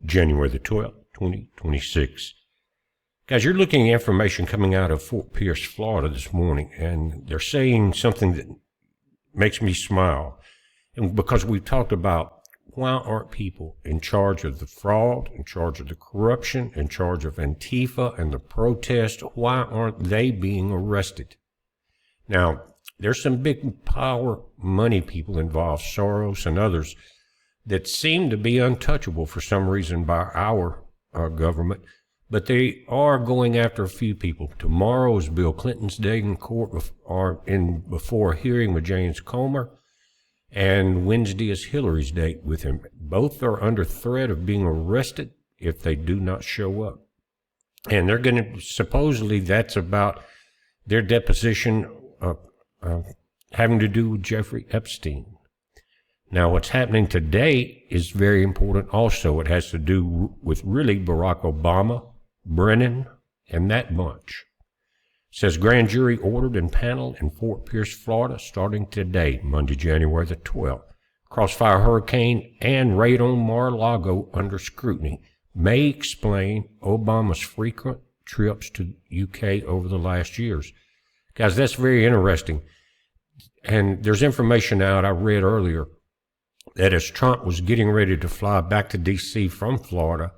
January the 12th, 2026. Guys, you're looking at information coming out of Fort Pierce, Florida this morning, and they're saying something that makes me smile. And because we've talked about why aren't people in charge of the fraud, in charge of the corruption, in charge of Antifa and the protest, why aren't they being arrested? Now, there's some big power money people involved, Soros and others, that seem to be untouchable for some reason by our government, but they are going after a few people. Tomorrow is Bill Clinton's day in court before a hearing with James Comer, and Wednesday is Hillary's date with him. Both are under threat of being arrested if they do not show up. And they're going to, supposedly that's about their deposition having to do with Jeffrey Epstein. Now, what's happening today is very important also. It has to do with really Barack Obama, Brennan, and that bunch. It says grand jury ordered and paneled in Fort Pierce, Florida, starting today, Monday, January the 12th. Crossfire hurricane and raid on Mar-a-Lago under scrutiny may explain Obama's frequent trips to UK over the last years. Guys, that's very interesting. And there's information out I read earlier that as Trump was getting ready to fly back to D.C. from Florida,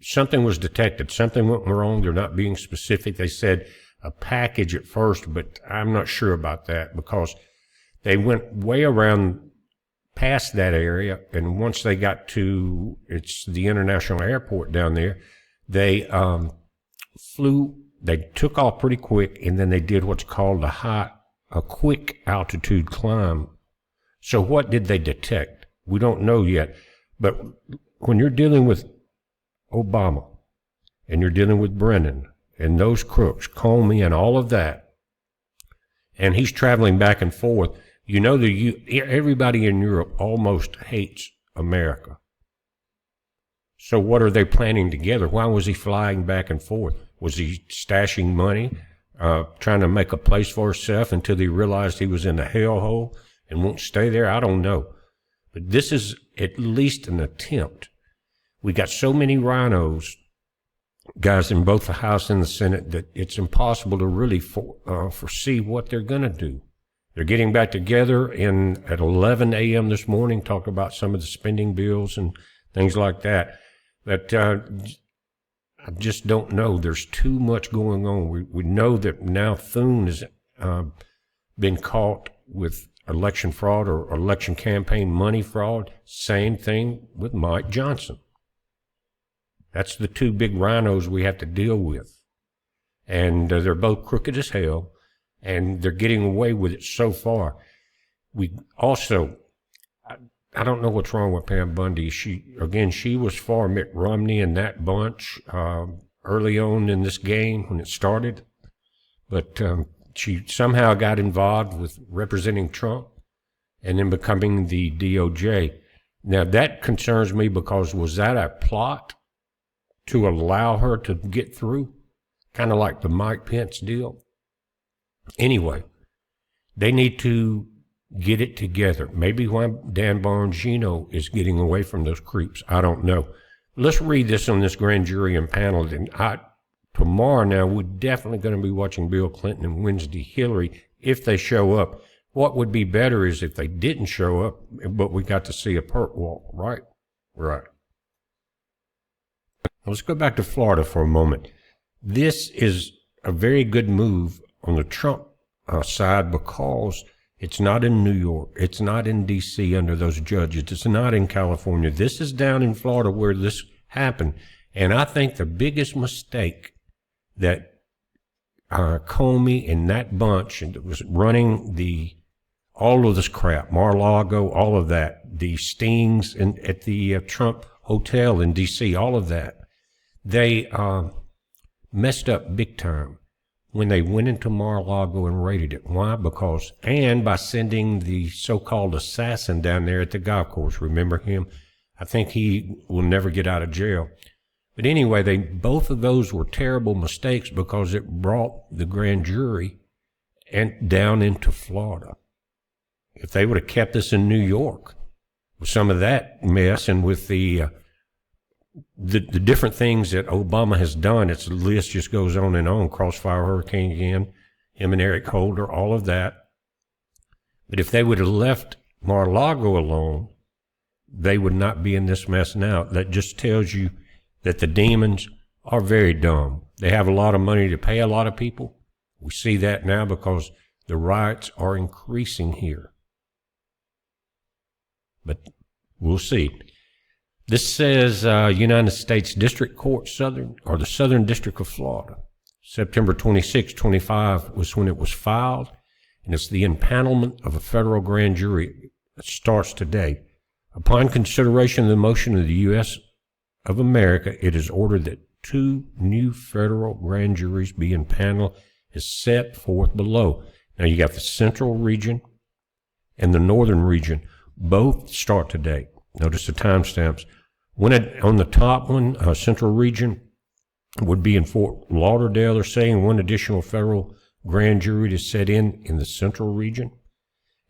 something was detected. Something went wrong. They're not being specific. They said a package at first, but I'm not sure about that because they went way around past that area. And once they got to, it's the international airport down there, they took off pretty quick, and then they did what's called a quick altitude climb. So what did they detect? We don't know yet. But when you're dealing with Obama and you're dealing with Brennan and those crooks, Comey and all of that, and he's traveling back and forth, you know everybody in Europe almost hates America. So what are they planning together? Why was he flying back and forth? Was he stashing money, trying to make a place for himself until he realized he was in a hellhole and won't stay there? I don't know. But this is at least an attempt. We got so many rhinos, guys, in both the House and the Senate that it's impossible to really foresee what they're going to do. They're getting back together at 11 a.m. this morning, talk about some of the spending bills and things like that. But I just don't know. There's too much going on. We know that now Thune has been caught with election fraud or election campaign money fraud. Same thing with Mike Johnson. That's the two big rhinos we have to deal with. And they're both crooked as hell, and they're getting away with it so far. We also, I don't know what's wrong with Pam Bundy. She was for Mitt Romney and that bunch early on in this game when it started. But she somehow got involved with representing Trump and then becoming the DOJ. Now, that concerns me because was that a plot to allow her to get through? Kind of like the Mike Pence deal? Anyway, they need to get it together. Maybe why Dan Bongino is getting away from those creeps. I don't know. Let's read this on this grand jury and panel. And tomorrow now, we're definitely going to be watching Bill Clinton and Wednesday Hillary if they show up. What would be better is if they didn't show up, but we got to see a perp walk, right? Right. Let's go back to Florida for a moment. This is a very good move on the Trump side because it's not in New York. It's not in D.C. under those judges. It's not in California. This is down in Florida where this happened. And I think the biggest mistake that Comey and that bunch that was running all of this crap, Mar-a-Lago, all of that, the stings at the Trump Hotel in D.C., all of that, they messed up big time when they went into Mar-a-Lago and raided it. Why? And by sending the so-called assassin down there at the golf course. Remember him? I think he will never get out of jail. But anyway, both of those were terrible mistakes because it brought the grand jury down into Florida. If they would have kept this in New York, with some of that mess and with the different things that Obama has done. The list just goes on and on. Crossfire Hurricane again, him and Eric Holder, all of that. But if they would have left Mar-a-Lago alone, they would not be in this mess now. That just tells you that the demons are very dumb. They have a lot of money to pay a lot of people. We see that now because the riots are increasing here. But we'll see. This says United States District Court, the Southern District of Florida. September 26, 25 was when it was filed, and it's the impanelment of a federal grand jury that starts today. Upon consideration of the motion of the U.S. of America, it is ordered that 2 new federal grand juries be impaneled as set forth below. Now you got the Central Region and the Northern Region. Both start today. Notice the timestamps. On the top one, Central Region would be in Fort Lauderdale. They're saying 1 additional federal grand jury to set in the Central Region.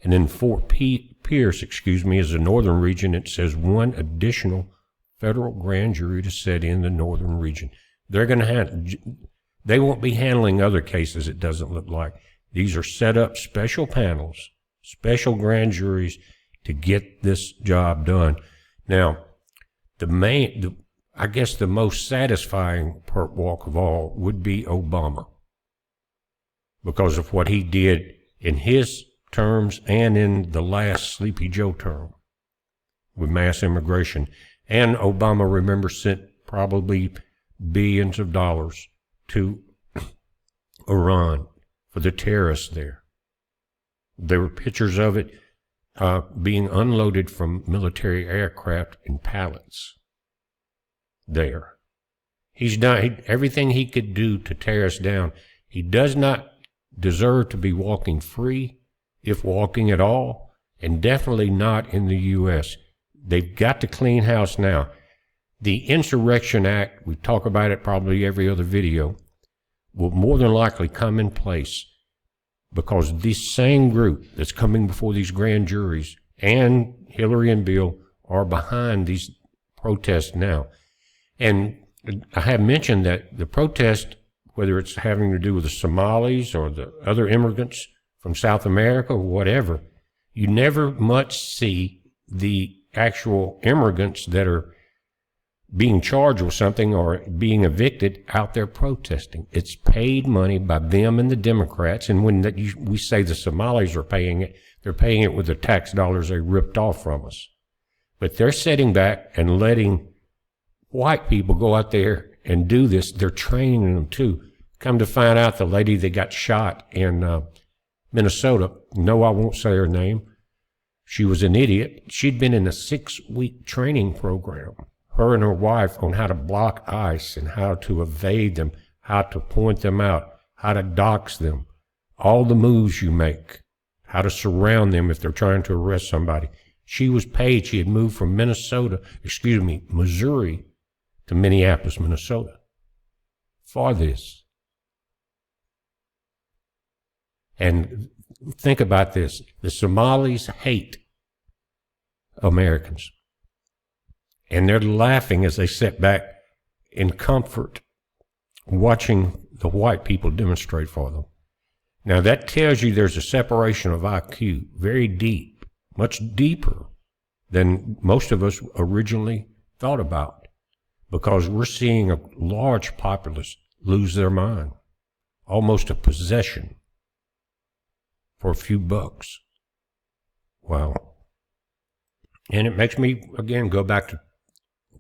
And then Fort Pierce, is the Northern Region. It says 1 additional federal grand jury to set in the Northern Region. They're going to they won't be handling other cases, it doesn't look like. These are set up special panels, special grand juries to get this job done. Now, I guess the most satisfying perp walk of all would be Obama, because of what he did in his terms and in the last Sleepy Joe term with mass immigration. And Obama, remember, sent probably billions of dollars to Iran for the terrorists there. There were pictures of it being unloaded from military aircraft in pallets there. He's done everything he could do to tear us down. He does not deserve to be walking free, if walking at all, and definitely not in the U.S. They've got to clean house now. The Insurrection Act, we talk about it probably every other video, will more than likely come in place because this same group that's coming before these grand juries and Hillary and Bill are behind these protests now. And I have mentioned that the protest, whether it's having to do with the Somalis or the other immigrants from South America or whatever, you never much see the actual immigrants that are being charged with something or being evicted out there protesting. It's paid money by them and the Democrats, and when we say the Somalis are paying it, they're paying it with the tax dollars they ripped off from us. But they're sitting back and letting white people go out there and do this. They're training them too. Come to find out, the lady that got shot in Minnesota, no, I won't say her name, she was an idiot. She'd been in a 6-week training program, her and her wife, on how to block ICE and how to evade them, how to point them out, how to dox them, all the moves you make, how to surround them if they're trying to arrest somebody. She was paid. She had moved from Missouri to Minneapolis, Minnesota for this. And think about this. The Somalis hate Americans. And they're laughing as they sit back in comfort watching the white people demonstrate for them. Now that tells you there's a separation of IQ, very deep, much deeper than most of us originally thought about, because we're seeing a large populace lose their mind, almost a possession for a few bucks. Wow. And it makes me, again, go back to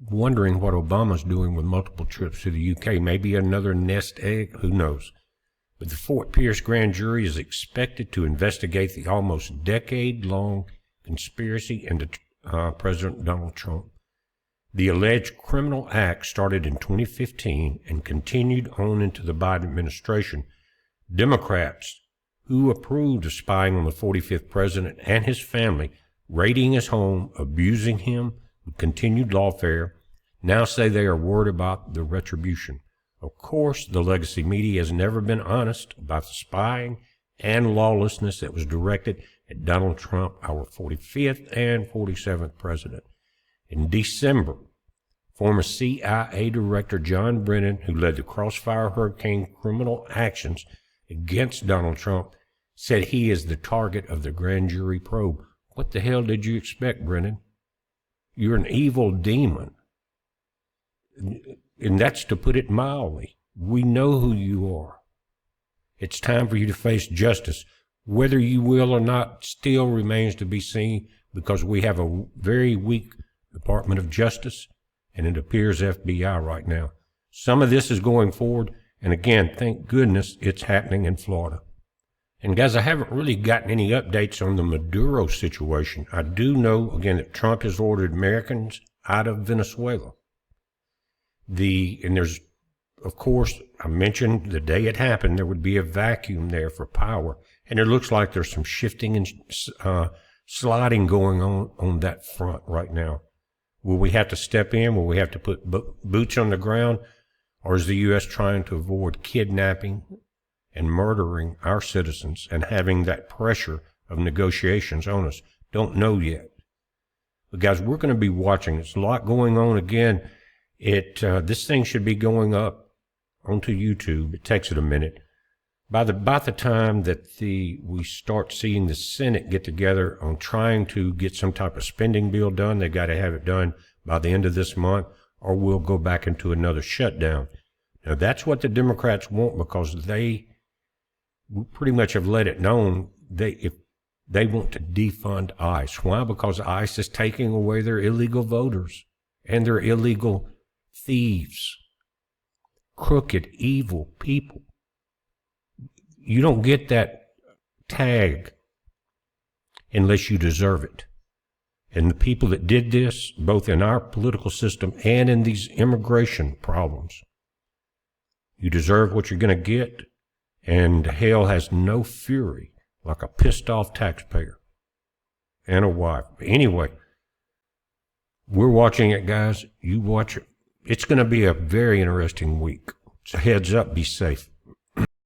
wondering what Obama's doing with multiple trips to the UK. Maybe another nest egg, who knows. But the Fort Pierce grand jury is expected to investigate the almost decade-long conspiracy into President Donald Trump. The alleged criminal act started in 2015 and continued on into the Biden administration. Democrats who approved of spying on the 45th president and his family, raiding his home, abusing him with continued lawfare, now say they are worried about the retribution. Of course, the legacy media has never been honest about the spying and lawlessness that was directed at Donald Trump, our 45th and 47th president. In December, former CIA Director John Brennan, who led the Crossfire Hurricane criminal actions against Donald Trump, said he is the target of the grand jury probe. What the hell did you expect, Brennan? You're an evil demon. And that's to put it mildly. We know who you are. It's time for you to face justice. Whether you will or not still remains to be seen, because we have a very weak Department of Justice, and it appears FBI right now. Some of this is going forward, and again, thank goodness it's happening in Florida. And guys, I haven't really gotten any updates on the Maduro situation. I do know, again, that Trump has ordered Americans out of Venezuela. And there's, of course, I mentioned the day it happened, there would be a vacuum there for power. And it looks like there's some shifting and sliding going on that front right now. Will we have to step in? Will we have to put boots on the ground? Or is the U.S. trying to avoid kidnapping and murdering our citizens and having that pressure of negotiations on us? Don't know yet. But guys, we're going to be watching. There's a lot going on. Again, this thing should be going up onto YouTube. It takes it a minute. By the time that we start seeing the Senate get together on trying to get some type of spending bill done, they got to have it done by the end of this month, or we'll go back into another shutdown. Now, that's what the Democrats want, because they pretty much have let it known if they want to defund ICE. Why? Because ICE is taking away their illegal voters and their illegal thieves, crooked, evil people. You don't get that tag unless you deserve it. And the people that did this, both in our political system and in these immigration problems, you deserve what you're going to get, and hell has no fury like a pissed off taxpayer and a wife. Anyway, we're watching it, guys. You watch it. It's going to be a very interesting week. So heads up, be safe.